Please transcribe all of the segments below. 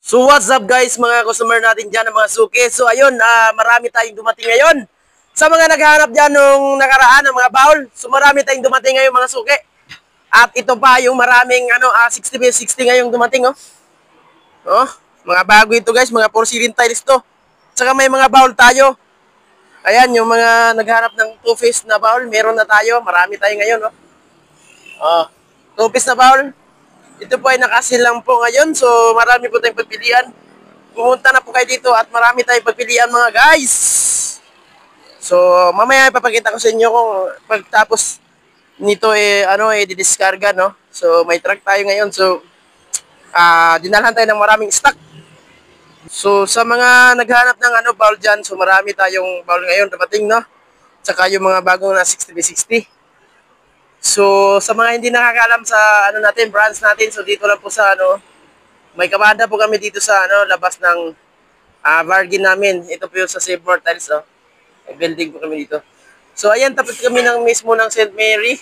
So what's up guys, mga customer natin dyan ng mga suki. So ayun, marami tayong dumating ngayon. Sa mga naghahanap dyan nung nakaraan ng mga bowl, so marami tayong dumating ngayon mga suki. At ito pa yung maraming 60x60 ngayong dumating oh. Oh, mga bago ito guys, mga porcelain tiles to. Tsaka may mga bowl tayo. Ayan, yung mga naghahanap ng two-piece na bowl, meron na tayo. Marami tayo ngayon oh. Oh, two-piece na bowl. Ito po ay nakasil lang po ngayon, so marami po tayong pagpilian. Pumunta na po kayo dito at marami tayong pagpilian mga guys. So mamaya ipapakita ko sa inyo kung pagtapos nito didiskarga no. So may truck tayo ngayon, so dinalhan tayo ng maraming stock. So sa mga naghanap ng bowl dyan, so marami tayong bowl ngayon dumating no. Tsaka yung mga bagong na 60x60. So, sa mga hindi nakakaalam sa natin, branch natin, so dito lang po sa may kabanda po kami dito sa labas ng bargain namin. Ito po yung sa Save More Tiles, oh. May building po kami dito. So, ayan, tapat kami ng mismo ng St. Mary,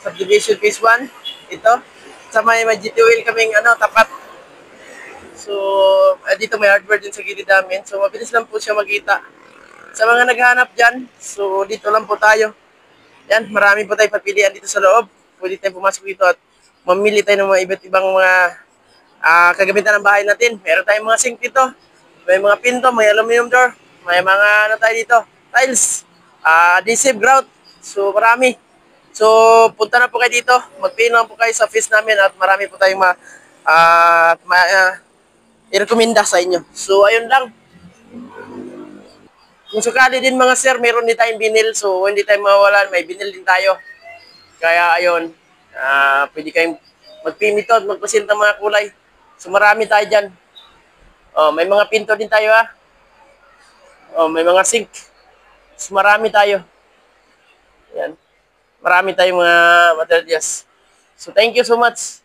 Subdivision Phase 1. Ito. Sa may GTOL kaming tapat. So, dito may hardware din sa gilid namin. So, mabilis lang po siya makita. Sa mga naghahanap dyan, so dito lang po tayo. Yan, marami po tayong papilian dito sa loob. Pwede tayong pumasok dito at mamili tayo ng mga iba't ibang mga kagamitan ng bahay natin. Meron tayong mga sink dito. May mga pinto, may aluminum door. May mga tayo dito, tiles, adhesive grout. So, marami. So, punta na po kayo dito. Magpili lang po kayo sa office namin at marami po tayong i-recommenda sa inyo. So, ayun lang. Kung sakali din mga sir, meron din tayong binil. So, hindi tayo mawawalan. May binil din tayo. Kaya, ayun. Pwede kayong magpimito at magpasinta mga kulay. So, marami tayo dyan. Oh, may mga pinto din tayo ha. Oh, may mga sink. So, marami tayo. Yan. Marami tayong mga materials. So, thank you so much.